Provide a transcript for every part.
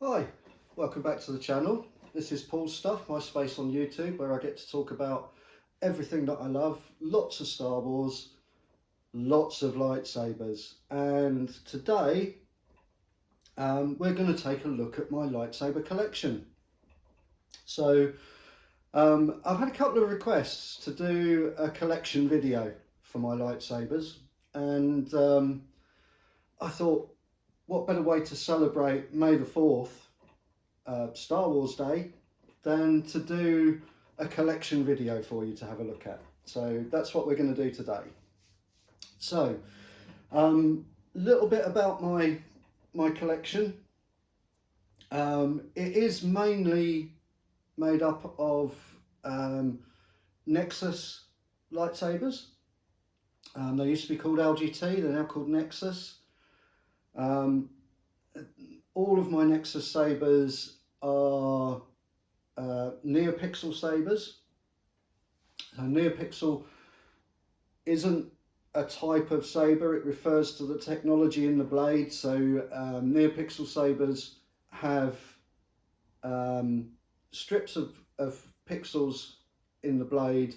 Hi, welcome back to the channel. This is Paul's Stuff, my space on YouTube, where I get to talk about everything that I love. Lots of Star Wars, lots of lightsabers, and today we're going to take a look at my lightsaber collection. So I've had a couple of requests to do a collection video for my lightsabers, and I thought, what better way to celebrate May the 4th, Star Wars Day, than to do a collection video for you to have a look at. So that's what we're going to do today. So little bit about my collection. It is mainly made up of Nexus lightsabers. They used to be called LGT, they're now called Nexus. All of my Nexus sabers are NeoPixel sabers. So NeoPixel isn't a type of saber, it refers to the technology in the blade. So NeoPixel sabers have strips of pixels in the blade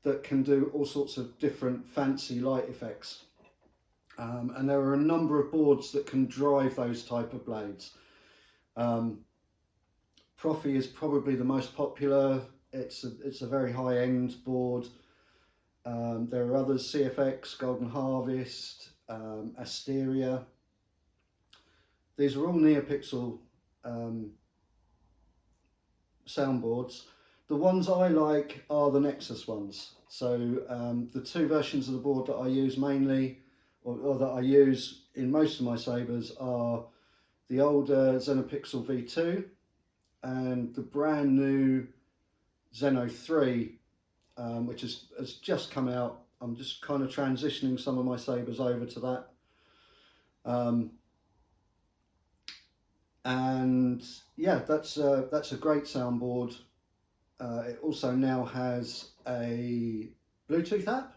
that can do all sorts of different fancy light effects. And there are a number of boards that can drive those type of blades. Profi is probably the most popular. It's a very high-end board. There are others: CFX, Golden Harvest, Asteria. These are all NeoPixel soundboards. The ones I like are the Nexus ones. So the two versions of the board that I use mainly, or that I use in most of my sabers, are the older Xenopixel V2 and the brand new Xeno3, which has just come out. I'm just kind of transitioning some of my sabers over to that. And yeah, that's a great soundboard. It also now has a Bluetooth app.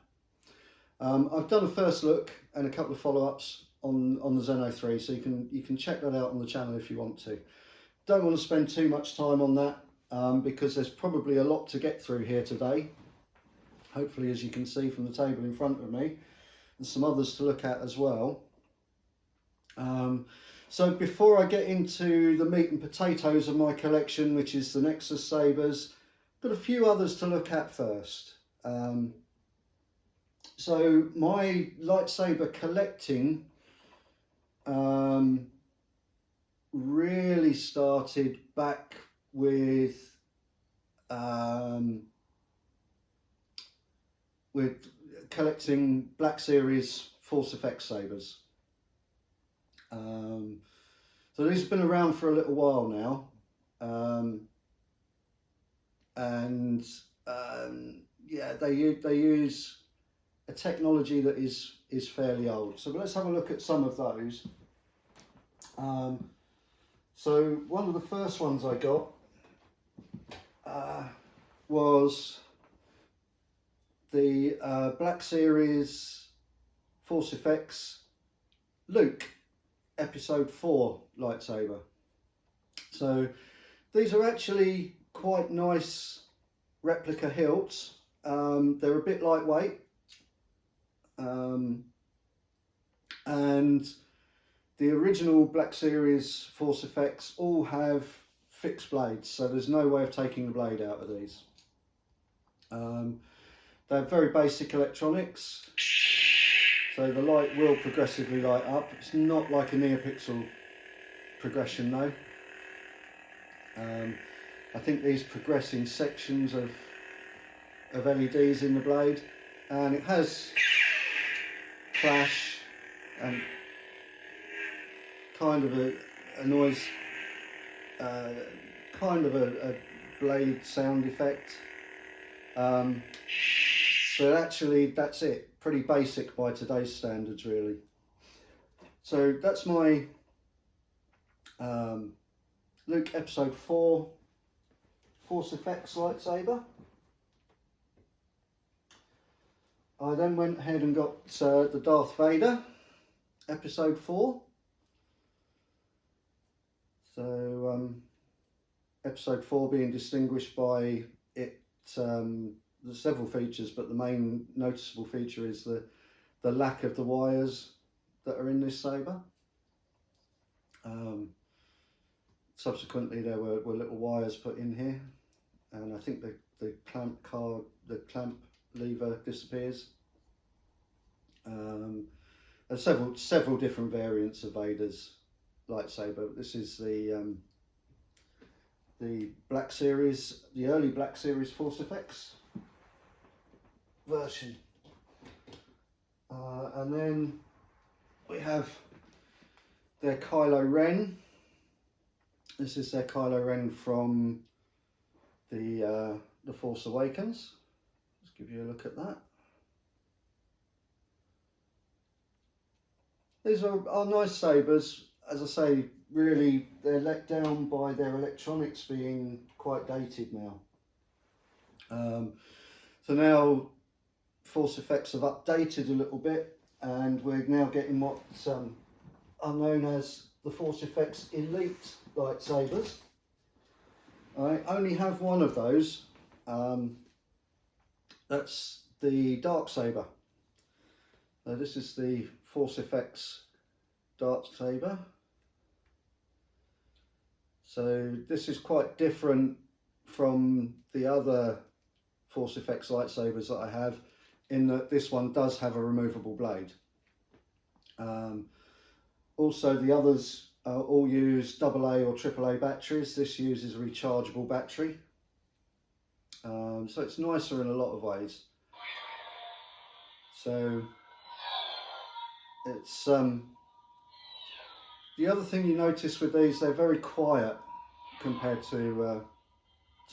I've done a first look and a couple of follow-ups on the Xeno3, so you can check that out on the channel if you want to. Don't want to spend too much time on that because there's probably a lot to get through here today. Hopefully, as you can see from the table in front of me, and some others to look at as well. So before I get into the meat and potatoes of my collection, which is the Nexus sabers, got a few others to look at first. So my lightsaber collecting really started back with collecting Black Series Force Effects sabers. So these have been around for a little while now, and yeah, they use a technology that is fairly old. So let's have a look at some of those. So one of the first ones I got was the Black Series Force Effects Luke Episode 4 lightsaber. So these are actually quite nice replica hilts. They're a bit lightweight. And the original Black Series Force Effects all have fixed blades, so there's no way of taking the blade out of these. They have very basic electronics, so the light will progressively light up. It's not like a NeoPixel progression though. I think these progress in sections of LEDs in the blade, and it has flash and kind of a noise, kind of a blade sound effect. But actually that's it. Pretty basic by today's standards, really. So that's my Luke Episode 4 Force Effects lightsaber. I then went ahead and got the Darth Vader Episode 4. So episode 4 being distinguished by it. There's several features, but the main noticeable feature is the lack of the wires that are in this saber. Subsequently, there were little wires put in here, and I think the clamp lever disappears. There's several different variants of Vader's lightsaber. This is the Black Series, the early Black Series Force Effects version, and then we have their Kylo Ren. This is their Kylo Ren from the Force Awakens. Let's give you a look at that. These are nice sabers. As I say, really they're let down by their electronics being quite dated now. So now Force Effects have updated a little bit, and we're now getting what are known as the Force Effects Elite lightsabers. I only have one of those. That's the dark saber. This is the Force Effects dark saber. So this is quite different from the other Force Effects lightsabers that I have, in that this one does have a removable blade. Also, the others all use AA or AAA batteries. This uses a rechargeable battery. So it's nicer in a lot of ways. So it's the other thing you notice with these, they're very quiet compared to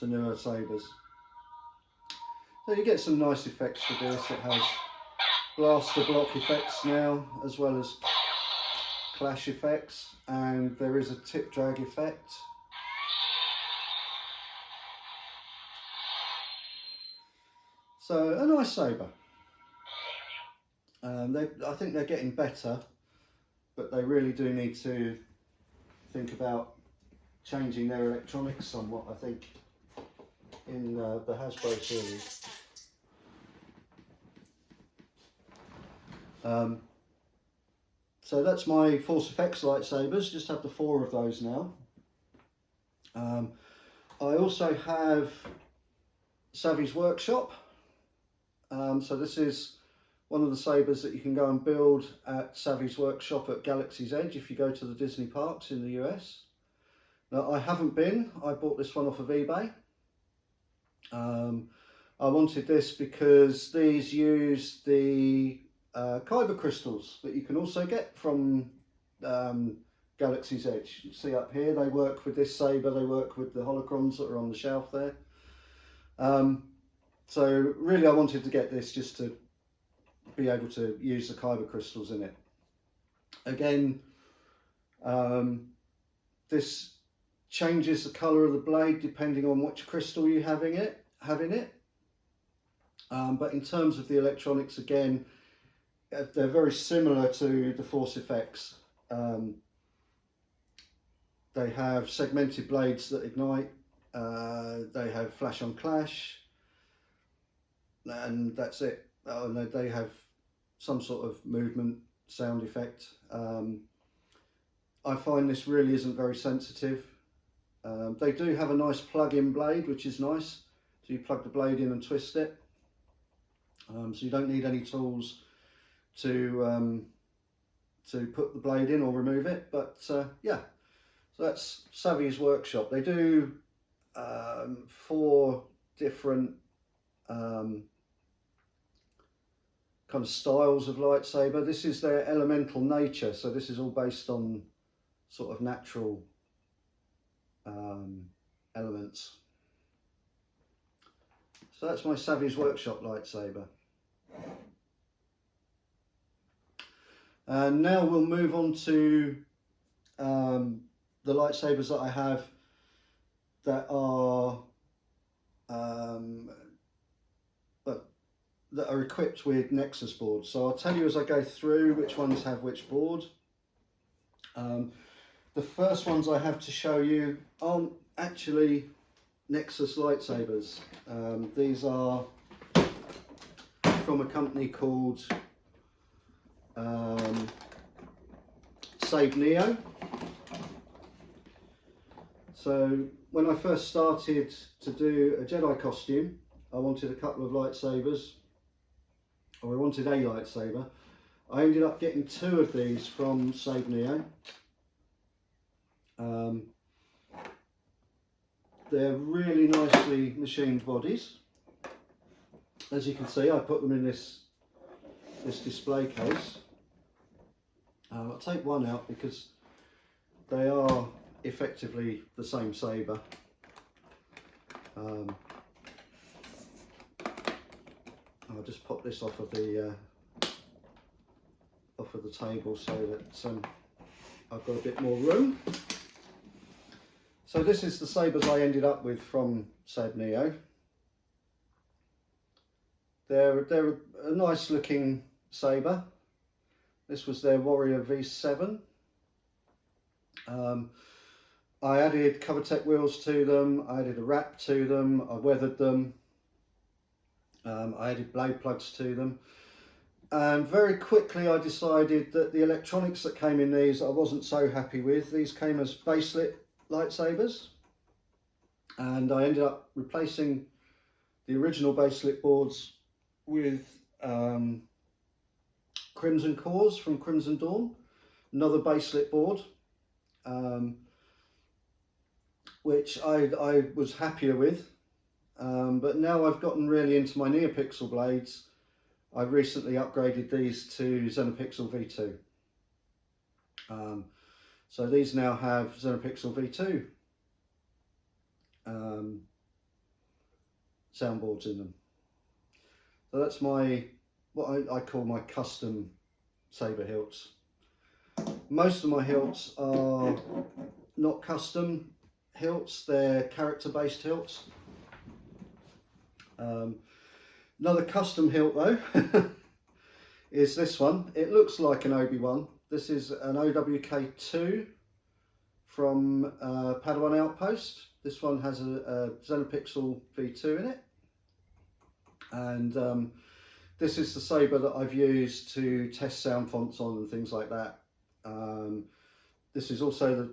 newer sabers. So you get some nice effects with this. It has blaster block effects now, as well as clash effects, and there is a tip drag effect. So a nice saber. I think they're getting better, but they really do need to think about changing their electronics somewhat, I think, in the Hasbro series. So that's my Force Effects lightsabers. Just have the 4 of those now. I also have Savvy's Workshop. So this is one of the sabers that you can go and build at Savvy's Workshop at Galaxy's Edge if you go to the Disney parks in the US. Now, I haven't been. I bought this one off of eBay. I wanted this because these use the Kyber crystals that you can also get from Galaxy's Edge. You see up here, they work with this saber, they work with the holocrons that are on the shelf there. So really I wanted to get this just to be able to use the Kyber crystals in it. Again, this changes the colour of the blade depending on which crystal you have in it. But in terms of the electronics, again, they're very similar to the Force Effects. They have segmented blades that ignite, they have flash on clash, and that's it. No, they have some sort of movement sound effect. I find this really isn't very sensitive. They do have a nice plug-in blade, which is nice. So you plug the blade in and twist it. So you don't need any tools to put the blade in or remove it. But yeah, so that's Savvy's Workshop. They do 4 different kind of styles of lightsaber. This is their elemental nature, so this is all based on sort of natural elements. So that's my Savvy's Workshop lightsaber. And now we'll move on to the lightsabers that I have that are that are equipped with Nexus boards. So I'll tell you as I go through which ones have which board. the first ones I have to show you aren't actually Nexus lightsabers. These are from a company called Save Neo. So when I first started to do a Jedi costume, I wanted a couple of lightsabers, or I wanted a lightsaber. I ended up getting 2 of these from Save Neo. They're really nicely machined bodies. As you can see, I put them in this display case. I'll take one out because they are effectively the same saber. I'll just pop this off of the table so that I've got a bit more room. So this is the sabers I ended up with from Save Neo. They're a nice looking saber. This was their Warrior V7. I added Covertech wheels to them, I added a wrap to them, I weathered them, I added blade plugs to them, and very quickly I decided that the electronics that came in these I wasn't so happy with. These came as baselit lightsabers, and I ended up replacing the original baselit boards with Crimson Cores from Crimson Dawn, another baselit board, which I was happier with, but now I've gotten really into my NeoPixel blades. I've recently upgraded these to Xenopixel V2. So these now have Xenopixel V2 soundboards in them. So that's what I call my custom saber hilts. Most of my hilts are not custom hilts, they're character based hilts. Another custom hilt though is this one. It looks like an Obi-Wan. This is an OWK2 from Padawan Outpost. This one has a Xenopixel V2 in it, and this is the saber that I've used to test sound fonts on and things like that. This is also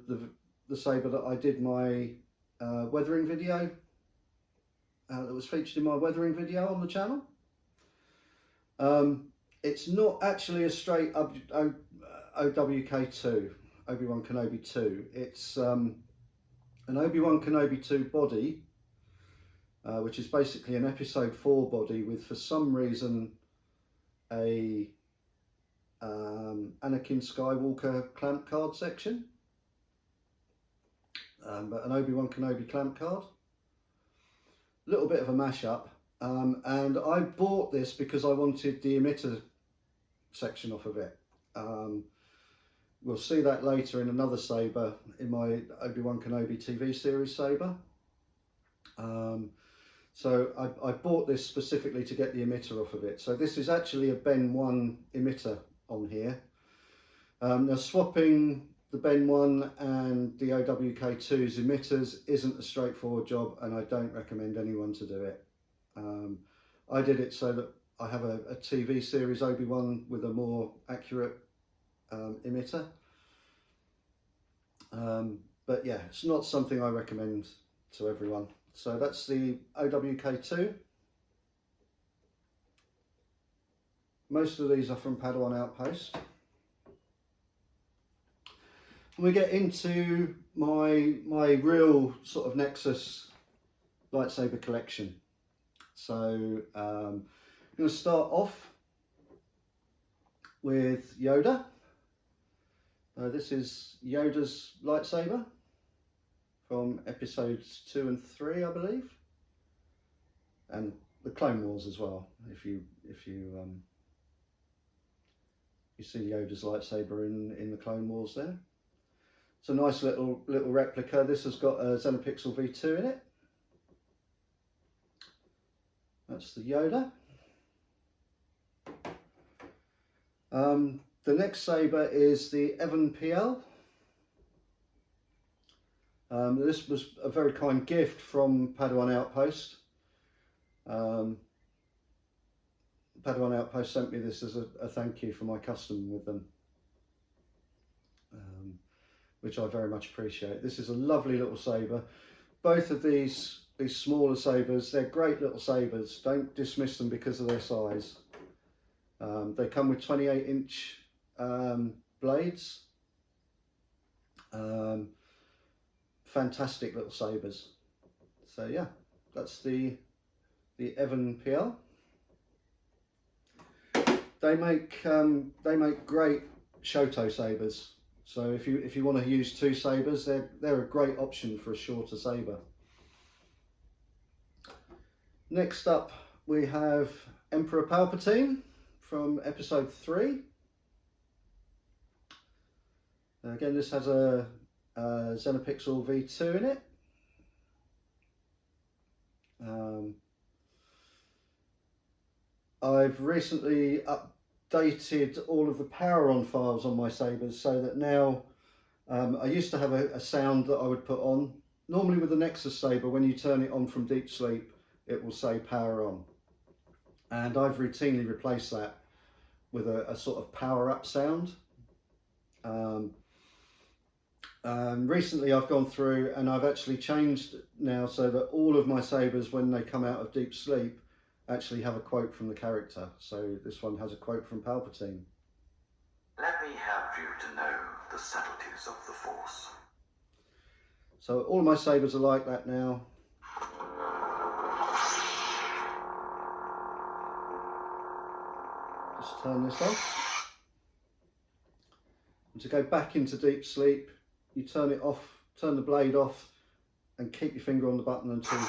the saber that I did my weathering video, that was featured in my weathering video on the channel. It's not actually a straight OWK2, Obi-Wan Kenobi 2. It's an Obi-Wan Kenobi 2 body, which is basically an episode 4 body with, for some reason, a Anakin Skywalker clamp card section, but an Obi-Wan Kenobi clamp card. A little bit of a mashup, and I bought this because I wanted the emitter section off of it. We'll see that later in another saber, in my Obi-Wan Kenobi TV series saber. So I bought this specifically to get the emitter off of it. So this is actually a Ben 1 emitter on here. Now swapping the Ben 1 and the OWK2's emitters isn't a straightforward job, and I don't recommend anyone to do it. I did it so that I have a TV series Obi-Wan with a more accurate emitter. But yeah, it's not something I recommend to everyone. So that's the OWK2. Most of these are from Padawan Outpost. We get into my real sort of Nexus lightsaber collection. So I'm going to start off with Yoda. This is Yoda's lightsaber from episodes 2 and 3, I believe, and the Clone Wars as well. If you see Yoda's lightsaber in the Clone Wars there. It's a nice little replica. This has got a Xenopixel V2 in it. That's the Yoda. The next saber is the Evan PL. This was a very kind gift from Padawan Outpost. Padawan Outpost sent me this as a thank you for my custom with them, which I very much appreciate. This is a lovely little saber. Both of these smaller sabers, they're great little sabers. Don't dismiss them because of their size. They come with 28-inch blades. Fantastic little sabers. So yeah, that's the Evan PL. They make great Shoto sabers. So if you want to use two sabers, they're a great option for a shorter saber. Next up, we have Emperor Palpatine from episode 3. Again, this has a Xenopixel V2 in it. I've recently updated all of the power on files on my sabers so that now I used to have a sound that I would put on. Normally with the Nexus saber, when you turn it on from deep sleep, it will say power on. And I've routinely replaced that with a sort of power up sound. Recently I've gone through and I've actually changed now so that all of my sabers, when they come out of deep sleep, actually have a quote from the character. So this one has a quote from Palpatine. Let me help you to know the subtleties of the Force. So all my sabers are like that now. Just turn this off. And to go back into deep sleep, you turn it off, turn the blade off, and keep your finger on the button until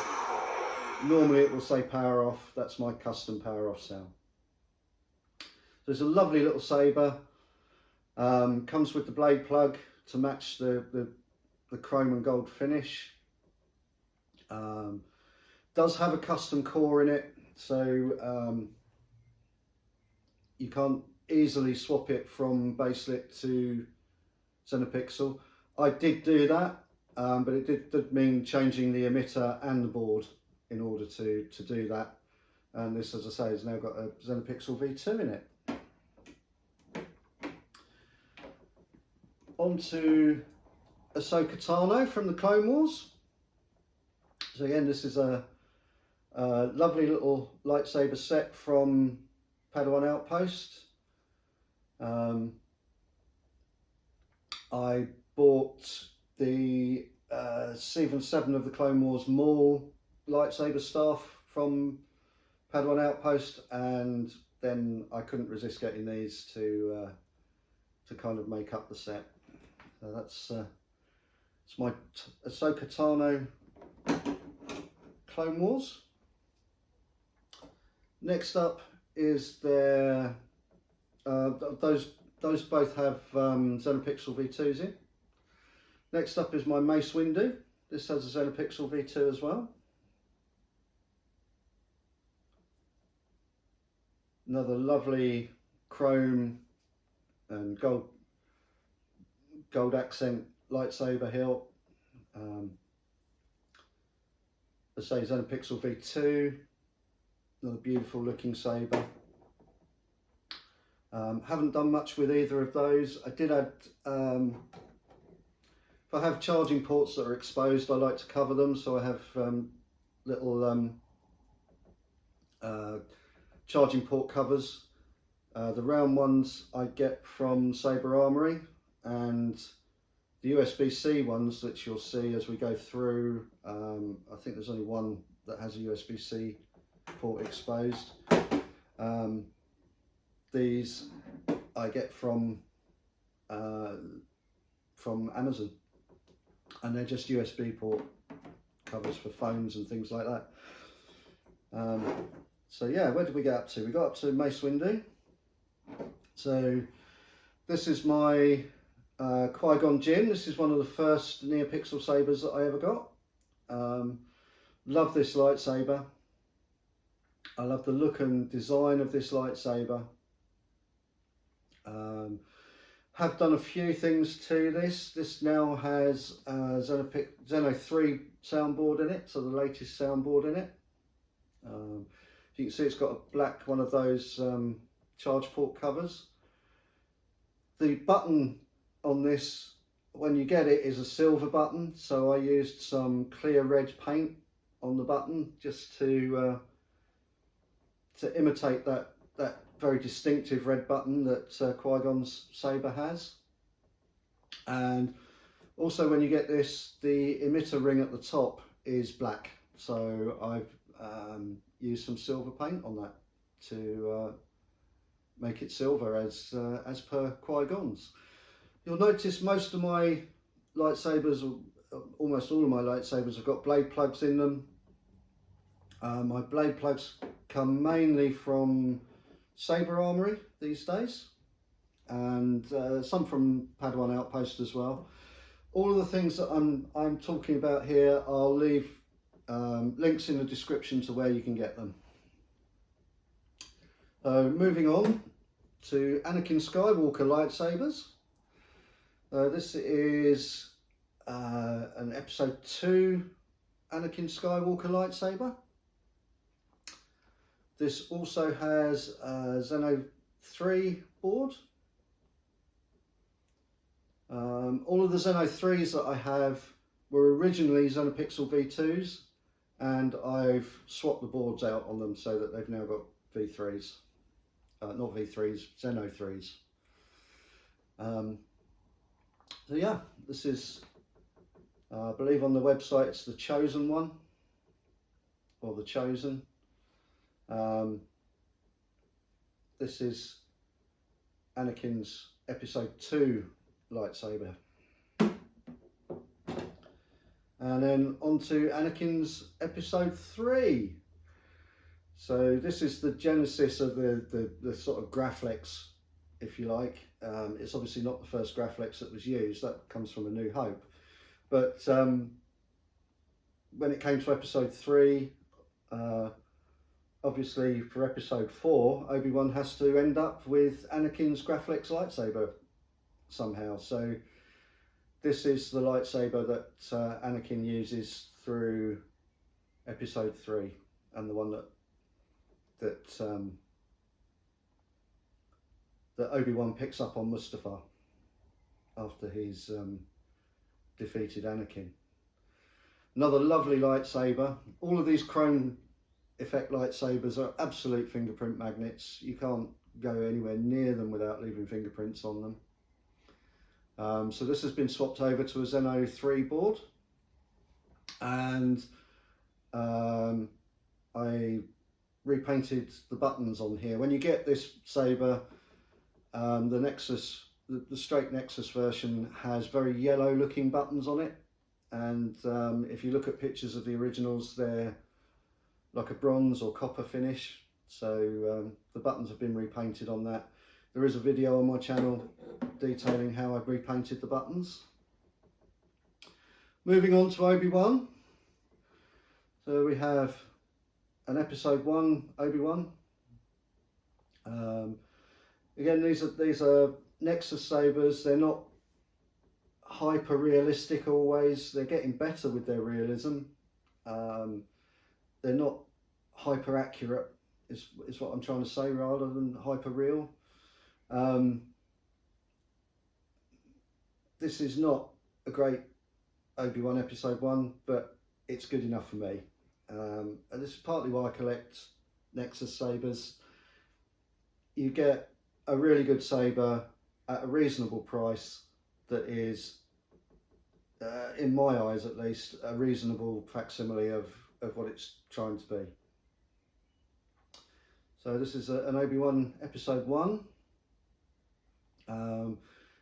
normally it will say power off. That's my custom power off sound. So it's a lovely little saber. Comes with the blade plug to match the chrome and gold finish. Does have a custom core in it, so you can't easily swap it from baselit to Xenopixel. I did do that, but it did mean changing the emitter and the board in order to do that. And this, as I say, has now got a Xenopixel V2 in it. On to Ahsoka Tano from the Clone Wars. So again, this is a lovely little lightsaber set from Padawan Outpost. I bought the Season 7 of the Clone Wars Maul lightsaber staff from Padawan Outpost, and then I couldn't resist getting these to kind of make up the set. So that's it's my Ahsoka Tano Clone Wars. Next up is their those both have Xenopixel V2s in. Next up is my Mace Windu. This has a Xenopixel V2 as well. Another lovely chrome and gold accent lightsaber hilt. I say Xenopixel V2. Another beautiful looking saber. Haven't done much with either of those. I did add, if I have charging ports that are exposed, I like to cover them, so I have little charging port covers. The round ones I get from Saber Armory, and the USB-C ones that you'll see as we go through, I think there's only one that has a USB-C port exposed. These I get from Amazon, and they're just USB port covers for phones and things like that. So yeah, where did we get up to? We got up to Mace Windu. So this is my Qui-Gon Jinn. This is one of the first NeoPixel sabers that I ever got. Love this lightsaber. I love the look and design of this lightsaber. Have done a few things to this. This now has Xeno3 soundboard in it, so the latest soundboard in it. You can see it's got a black one of those charge port covers. The button on this, when you get it, is a silver button, so I used some clear red paint on the button just to imitate that very distinctive red button that Qui-Gon's saber has. And also when you get this, the emitter ring at the top is black, so I've used some silver paint on that to make it silver as per Qui-Gon's. You'll notice most of my lightsabers, almost all of my lightsabers, have got blade plugs in them. My blade plugs come mainly from Saber Armory these days, and some from Padawan Outpost as well. All of the things that I'm talking about here, I'll leave links in the description to where you can get them. Moving on to Anakin Skywalker lightsabers. This is an episode 2 Anakin Skywalker lightsaber. This also has a Xeno3 board. All of the Xeno3s that I have were originally Xenopixel V2s, and I've swapped the boards out on them so that they've now got V3s. Not V3s, Xeno3s. So yeah, this is, I believe on the website it's the Chosen one, or the Chosen. This is Anakin's episode 2 lightsaber. And then on to Anakin's episode 3. So this is the genesis of the sort of Graflex, if you like. It's obviously not the first Graflex that was used, that comes from A New Hope. But when it came to episode 3, obviously for episode 4, Obi-Wan has to end up with Anakin's Graflex lightsaber somehow. So this is the lightsaber that Anakin uses through episode 3, and the one that Obi-Wan picks up on Mustafar after he's defeated Anakin. Another lovely lightsaber. All of these chrome effect lightsabers are absolute fingerprint magnets. You can't go anywhere near them without leaving fingerprints on them. So this has been swapped over to a Xeno3 board, and I repainted the buttons on here. When you get this saber, the Nexus, the straight Nexus version has very yellow looking buttons on it, and if you look at pictures of the originals, they're like a bronze or copper finish. So the buttons have been repainted on that. There is a video on my channel detailing how I've repainted the buttons. Moving on to Obi-Wan. So we have an episode 1 Obi-Wan. Again, these are Nexus sabers. They're not hyper realistic always. They're getting better with their realism. They're not hyper accurate is what I'm trying to say, rather than hyper real. This is not a great Obi-Wan episode 1, but it's good enough for me. And this is partly why I collect Nexus sabers. You get a really good saber at a reasonable price that is, in my eyes at least, a reasonable facsimile of what it's trying to be. So this is an Obi-Wan episode 1.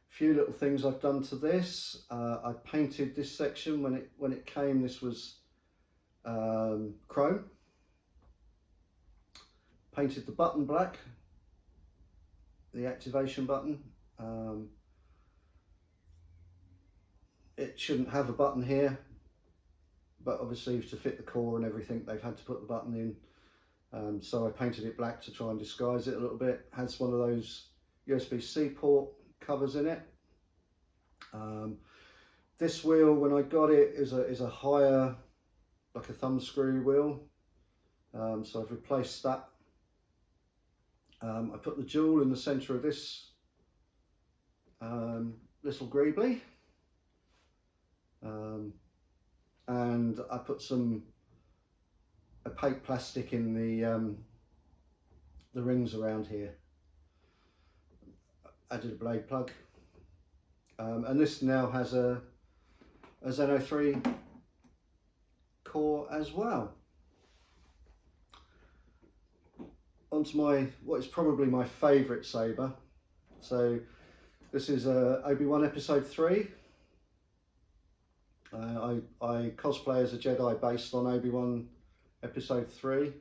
Few little things I've done to this. I painted this section when it came. This was chrome. Painted the button black, the activation button. It shouldn't have a button here, but obviously to fit the core and everything, they've had to put the button in. So I painted it black to try and disguise it a little bit. Has one of those USB-C port covers in it. This wheel, when I got it, is a higher, like a thumb screw wheel. So I've replaced that. I put the jewel in the centre of this little greebly, and I put some opaque plastic in the rings around here. Added a blade plug, and this now has a Xeno3 core as well. Onto what is probably my favourite saber. So this is Obi-Wan Episode 3. I cosplay as a Jedi based on Obi-Wan Episode 3.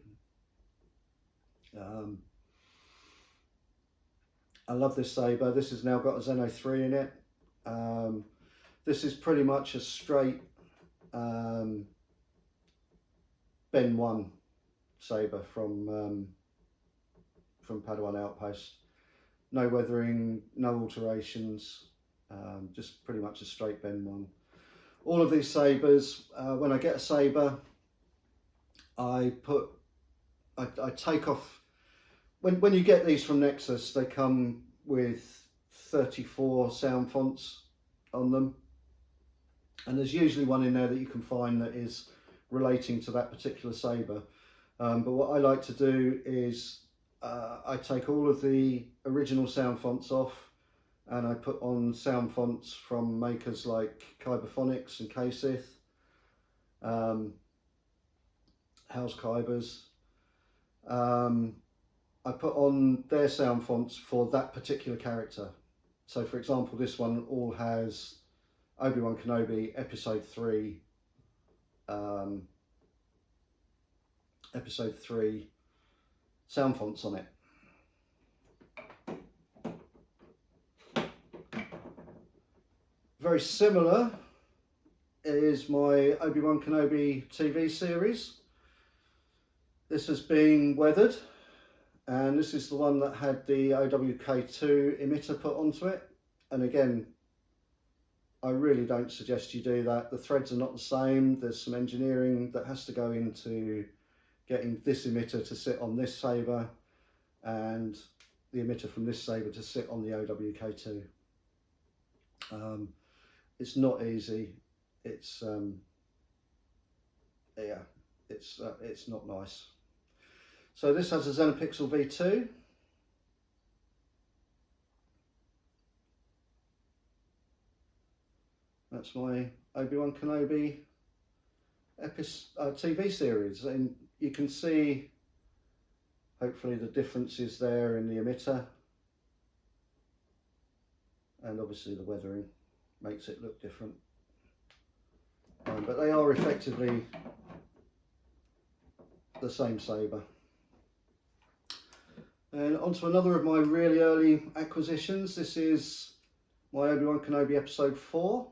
I love this saber. This has now got a Xeno3 in it. This is pretty much a straight Ben 1 saber from Padawan Outpost. No weathering, no alterations, just pretty much a straight Ben 1. All of these sabers, when I get a saber, I take off. When you get these from Nexus, they come with 34 sound fonts on them, and there's usually one in there that you can find that is relating to that particular saber. But what I like to do is I take all of the original sound fonts off, and I put on sound fonts from makers like Kyberphonic and KSith, House Kybers. I put on their sound fonts for that particular character. So for example, this one all has Obi-Wan Kenobi Episode 3 sound fonts on it. Very similar is my Obi-Wan Kenobi TV series. This has been weathered, and this is the one that had the OWK2 emitter put onto it. And again, I really don't suggest you do that. The threads are not the same. There's some engineering that has to go into getting this emitter to sit on this saber and the emitter from this saber to sit on the OWK2. It's not easy. It's yeah, it's not nice. So this has a Xenopixel V2. That's my Obi-Wan Kenobi TV series, and you can see hopefully the differences there in the emitter, and obviously the weathering makes it look different, but they are effectively the same saber. And onto another of my really early acquisitions. This is my Obi-Wan Kenobi Episode 4.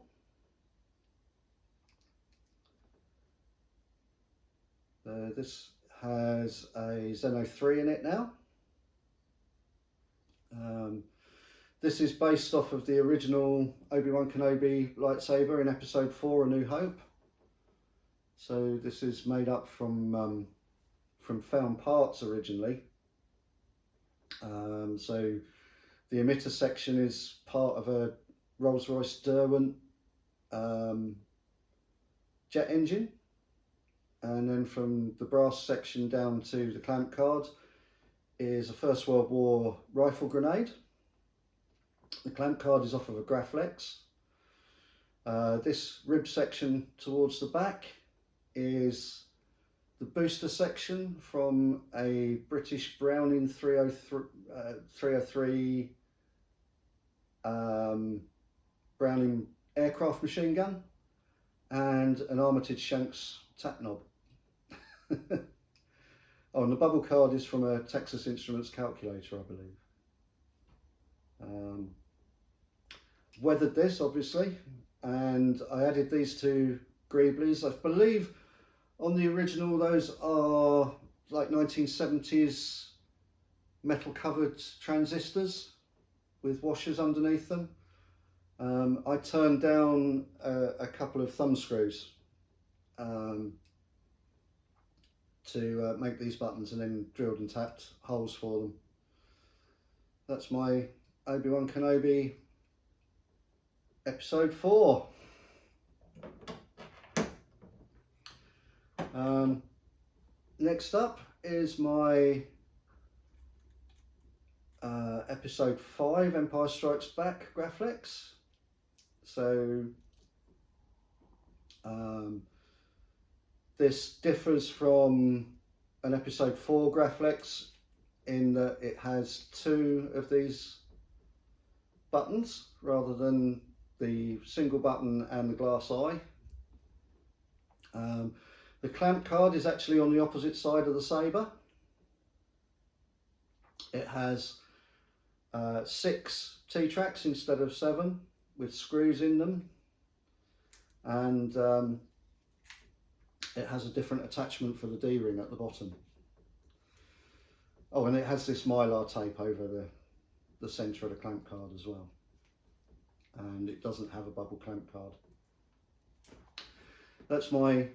This has a Xeno3 in it now. This is based off of the original Obi-Wan Kenobi lightsaber in Episode 4, A New Hope. So this is made up from found parts originally. So the emitter section is part of a Rolls-Royce Derwent jet engine, and then from the brass section down to the clamp card is a First World War rifle grenade. The clamp card is off of a Graflex. This rib section towards the back is the booster section from a British Browning 303 Browning aircraft machine gun, and an Armitage Shanks tap knob. Oh, and the bubble card is from a Texas Instruments calculator, I believe. Weathered this, obviously, and I added these two greeblies. I believe on the original those are like 1970s metal covered transistors. with washers underneath them. I turned down a couple of thumb screws to make these buttons, and then drilled and tapped holes for them. That's my Obi-Wan Kenobi episode 4. Next up is my episode 5 Empire Strikes Back Graflex. So this differs from an episode 4 Graflex in that it has 2 of these buttons rather than the single button and the glass eye. The clamp card is actually on the opposite side of the saber. It has 6 T-tracks instead of 7 with screws in them, and it has a different attachment for the D-ring at the bottom. Oh, and it has this mylar tape over the centre of the clamp card as well, and it doesn't have a bubble clamp card. That's my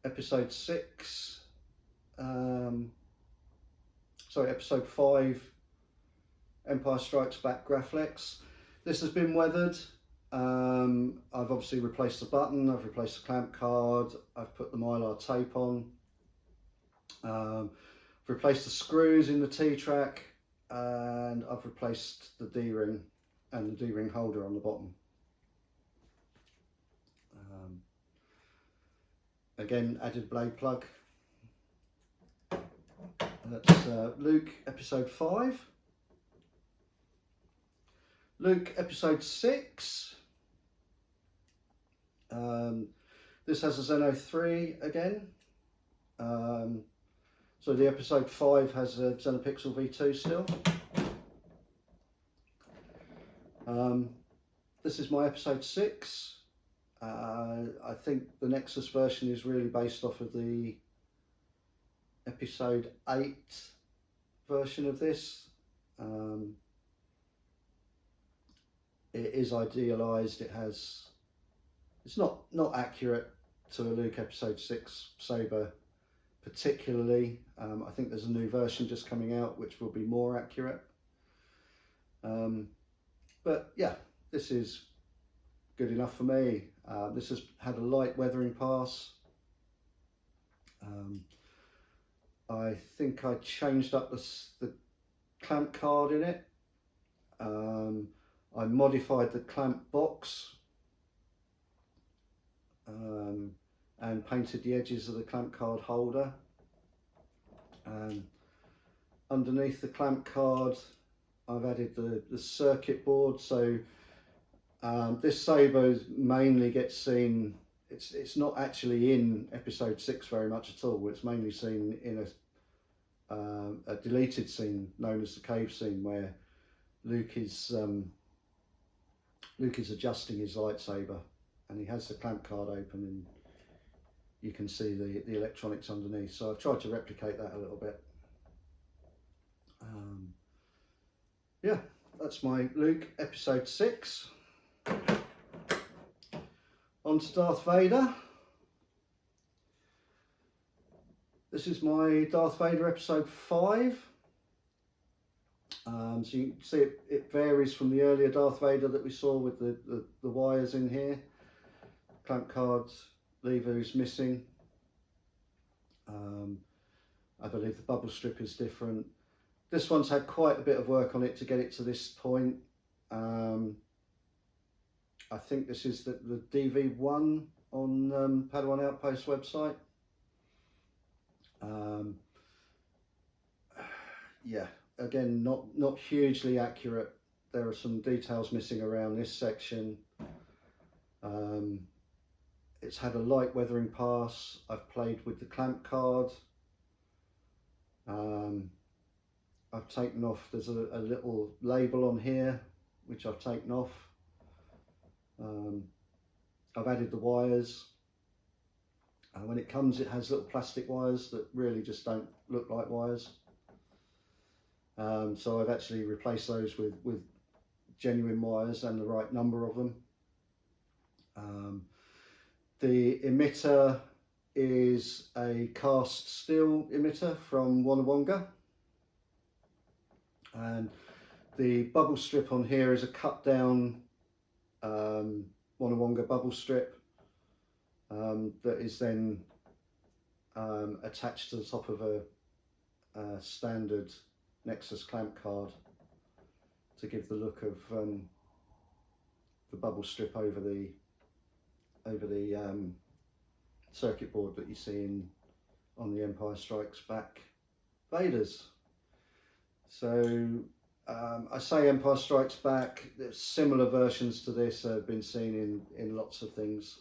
episode 6, sorry, episode 5 Empire Strikes Back Graflex. This has been weathered. I've obviously replaced the button, I've replaced the clamp card, I've put the mylar tape on, I've replaced the screws in the T-track, and I've replaced the D-ring and the D-ring holder on the bottom. Again, added blade plug. That's Luke episode 5. Luke episode 6. This has a Xeno3 again. So the episode 5 has a Xenopixel V2 still. This is my episode 6. I think the Nexus version is really based off of the episode 8 version of this. It is idealized. It's not accurate to a Luke episode 6 saber particularly. I think there's a new version just coming out which will be more accurate. But yeah, this is good enough for me. This has had a light weathering pass. I think I changed up the clamp card in it. I modified the clamp box and painted the edges of the clamp card holder. Underneath the clamp card I've added the circuit board, so this saber mainly gets seen, it's not actually in episode 6 very much at all. It's mainly seen in a deleted scene known as the cave scene, where Luke is adjusting his lightsaber, and he has the clamp card open and you can see the electronics underneath. So I've tried to replicate that a little bit. Yeah, that's my Luke episode 6. On to Darth Vader. This is my Darth Vader episode 5. So you can see it varies from the earlier Darth Vader that we saw with the wires in here. Clamp card lever is missing. I believe the bubble strip is different. This one's had quite a bit of work on it to get it to this point. I think this is the DV1 on Padawan Outpost website. Yeah, again, not hugely accurate. There are some details missing around this section. It's had a light weathering pass. I've played with the clamp card. I've taken off, there's a little label on here which I've taken off. I've added the wires. When it comes, it has little plastic wires that really just don't look like wires. So I've actually replaced those with genuine wires and the right number of them. The emitter is a cast steel emitter from Wonawonga, and the bubble strip on here is a cut down Wonawonga bubble strip that is then attached to the top of a standard Nexus clamp card to give the look of the bubble strip over the circuit board that you see on the Empire Strikes Back Vaders. So I say Empire Strikes Back, there's similar versions to this have been seen in lots of things.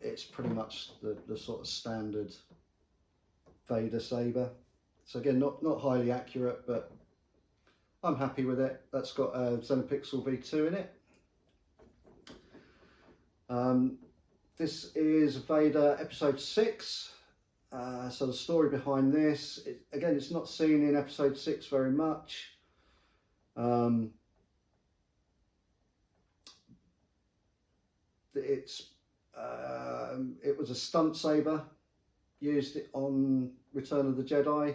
It's pretty much the sort of standard Vader saber. So again, not highly accurate, but I'm happy with it. That's got a Xenopixel V2 in it. This is Vader Episode 6. So the story behind this, again, it's not seen in Episode 6 very much. It was a stunt saber used on Return of the Jedi,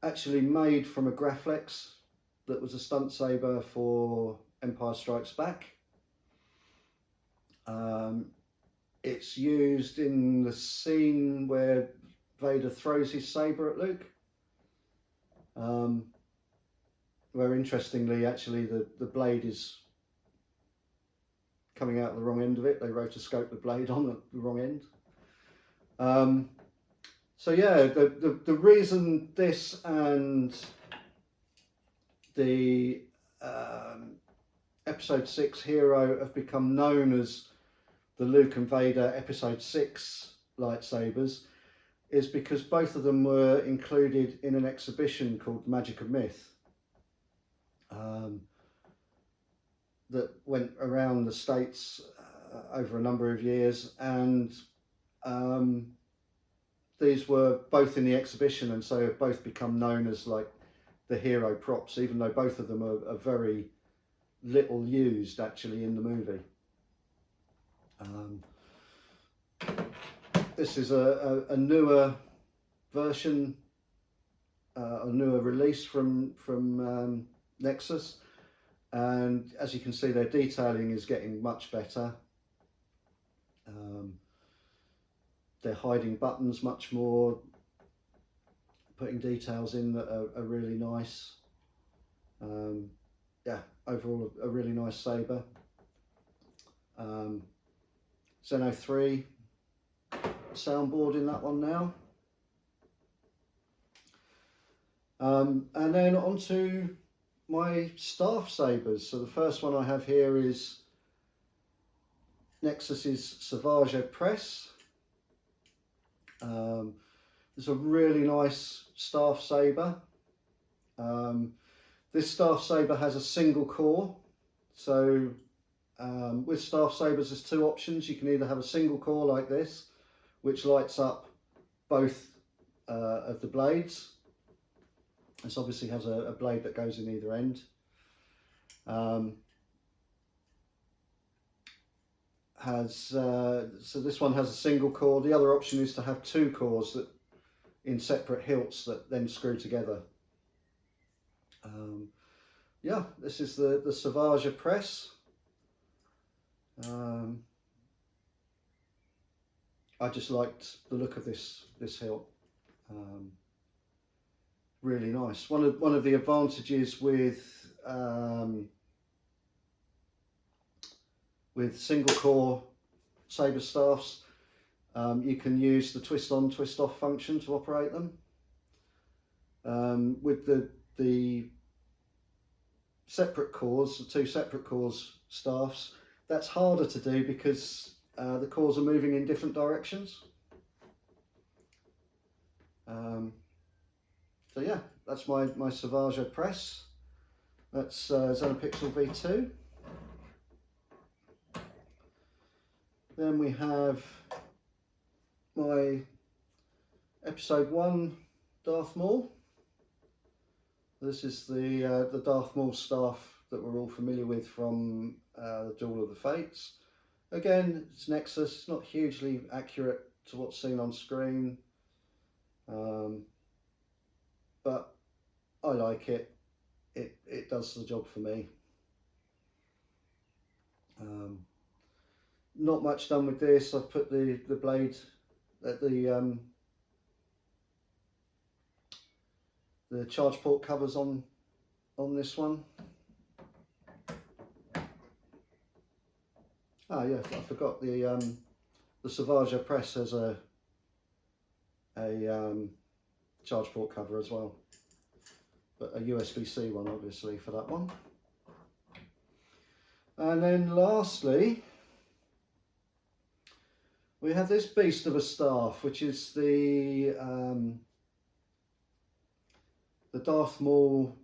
actually made from a Graflex that was a stunt saber for Empire Strikes Back. It's used in the scene where Vader throws his saber at Luke, where interestingly actually the blade is coming out the wrong end of it. They rotoscope the blade on at the wrong end. So yeah, the reason this and the Episode 6 hero have become known as the Luke and Vader Episode 6 lightsabers is because both of them were included in an exhibition called Magic of Myth that went around the States over a number of years, and these were both in the exhibition, and so have both become known as like the hero props, even though both of them are very little used actually in the movie. This is a newer version, a newer release from Nexus, and as you can see, their detailing is getting much better. They're hiding buttons much more, putting details in that are really nice. Yeah, overall a really nice saber. Xeno3 soundboard in that one now. And then onto my staff sabers. So the first one I have here is Nexus's Savage Press. It's a really nice staff saber. This staff saber has a single core. So with staff sabers, there's two options. You can either have a single core like this, which lights up both of the blades. This obviously has a blade that goes in either end. So this one has a single core. The other option is to have two cores that in separate hilts that then screw together. Yeah, this is the Savage Press. I just liked the look of this hilt. Really nice. One of the advantages with single core saber staffs, you can use the twist on twist off function to operate them. With the separate cores, the two separate cores staffs, that's harder to do because the cores are moving in different directions. So yeah, that's my Savage Press. That's Xenopixel V2. Then we have my Episode 1 Darth Maul. This is the Darth Maul staff that we're all familiar with from the Duel of the Fates. Again, it's Nexus. It's not hugely accurate to what's seen on screen, but I like it. It does the job for me. Not much done with this. I've put the blade at the charge port covers on this one. Ah yes, I forgot the Savage press has a charge port cover as well, but a USB-C one obviously for that one. And then lastly, we have this beast of a staff, which is the Darth Maul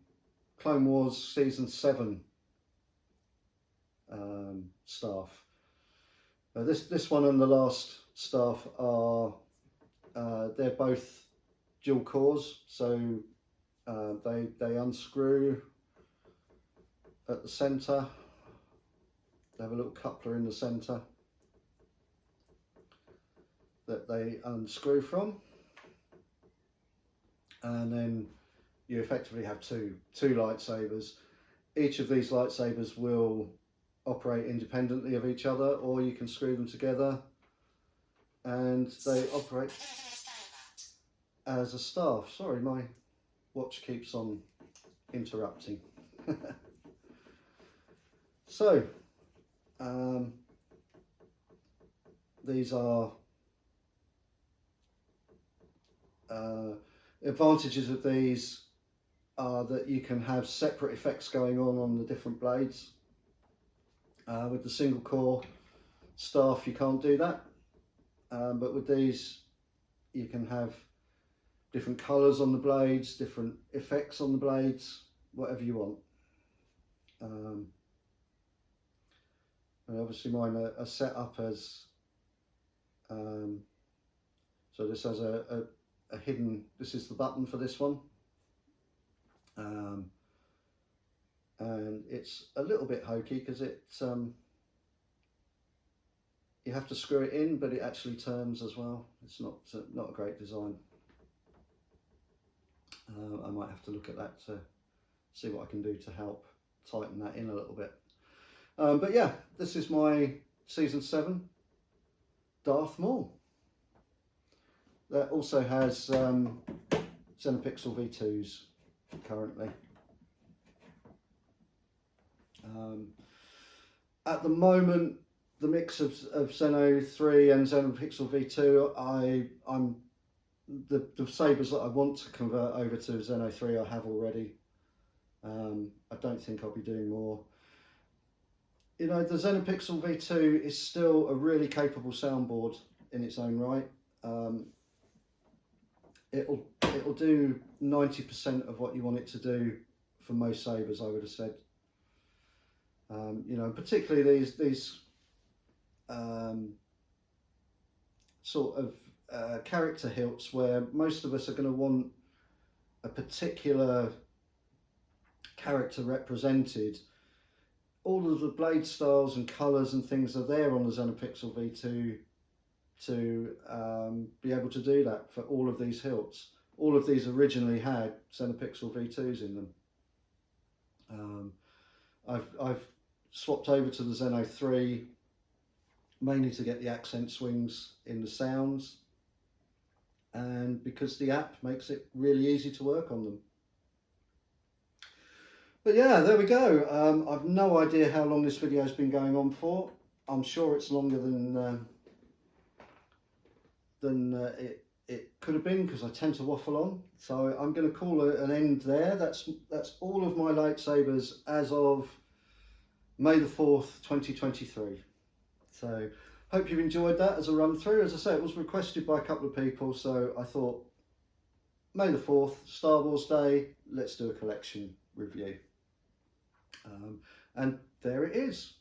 Clone Wars Season 7 staff. This one and the last staff are they're both dual cores, so they unscrew at the centre. They have a little coupler in the centre that they unscrew from, and then you effectively have two lightsabers. Each of these lightsabers will operate independently of each other, or you can screw them together and they operate as a staff. Sorry, my watch keeps on interrupting. So these are advantages of these are that you can have separate effects going on the different blades. With the single core staff you can't do that, but with these you can have different colours on the blades, different effects on the blades, whatever you want. And obviously mine are set up as so this has a hidden, this is the button for this one, and it's a little bit hokey because it's you have to screw it in, but it actually turns as well. It's not a great design. I might have to look at that to see what I can do to help tighten that in a little bit. But yeah, this is my Season 7 Darth Maul. That also has Xenopixel V2s currently. At the moment, the mix of Xeno3 and Xenopixel V2, I'm the sabers that I want to convert over to Xeno3 I have already. I don't think I'll be doing more. You know, the Xenopixel V2 is still a really capable soundboard in its own right. It'll do 90% of what you want it to do for most sabers, I would have said. You know, particularly these sort of character hilts where most of us are going to want a particular character represented. All of the blade styles and colours and things are there on the Xenopixel V2 to be able to do that for all of these hilts. All of these originally had Xenopixel V2s in them. I've swapped over to the Xeno3 mainly to get the accent swings in the sounds, and because the app makes it really easy to work on them. But yeah, there we go. I've no idea how long this video has been going on for. I'm sure it's longer than it could have been, because I tend to waffle on. So I'm going to call it an end there. That's all of my lightsabers as of May the 4th, 2023. So hope you've enjoyed that as a run through. As I say, it was requested by a couple of people, so I thought May the 4th, Star Wars Day, let's do a collection review. And there it is.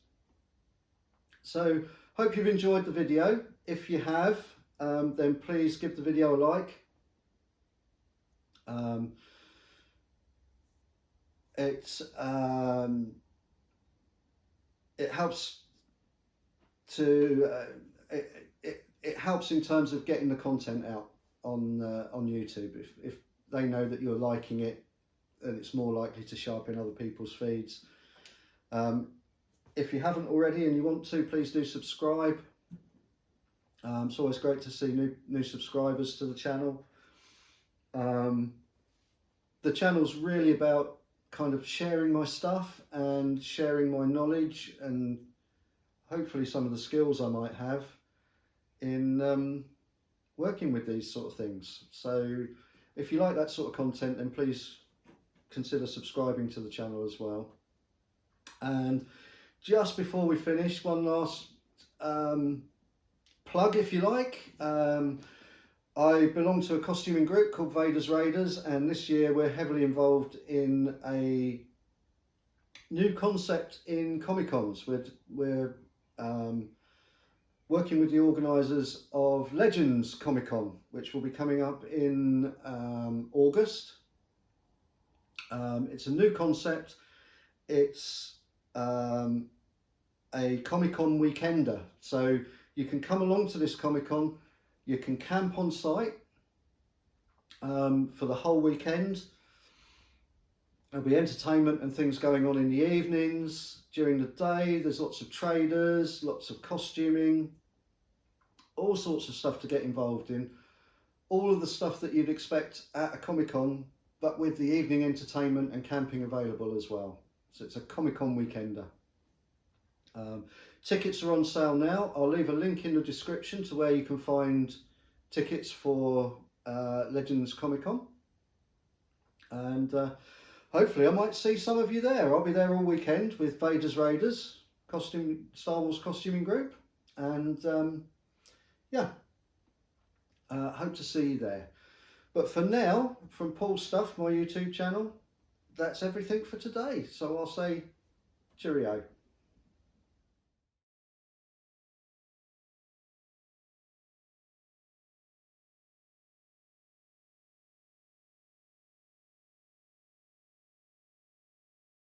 So hope you've enjoyed the video. If you have, then please give the video a like. it helps to it helps in terms of getting the content out on YouTube. If they know that you're liking it, then it's more likely to show up in other people's feeds. If you haven't already and you want to, please do subscribe. It's always great to see new subscribers to the channel. The channel's really about kind of sharing my stuff and sharing my knowledge and hopefully some of the skills I might have in working with these sort of things. So if you like that sort of content, then please consider subscribing to the channel as well. And just before we finish, one last plug, if you like. I belong to a costuming group called Vader's Raiders, and this year we're heavily involved in a new concept in Comic-Cons. We're working with the organisers of Legends Comic-Con, which will be coming up in August. It's a new concept. It's a Comic-Con weekender, so you can come along to this Comic-Con. You can camp on site for the whole weekend. There'll be entertainment and things going on in the evenings. During the day, there's lots of traders, lots of costuming, all sorts of stuff to get involved in. All of the stuff that you'd expect at a Comic-Con, but with the evening entertainment and camping available as well. So it's a Comic-Con weekender. Tickets are on sale now. I'll leave a link in the description to where you can find tickets for Legends Comic-Con. And hopefully I might see some of you there. I'll be there all weekend with Vader's Raiders, Star Wars costuming group. And yeah, hope to see you there. But for now, from Paul Stuff, my YouTube channel, that's everything for today. So I'll say cheerio.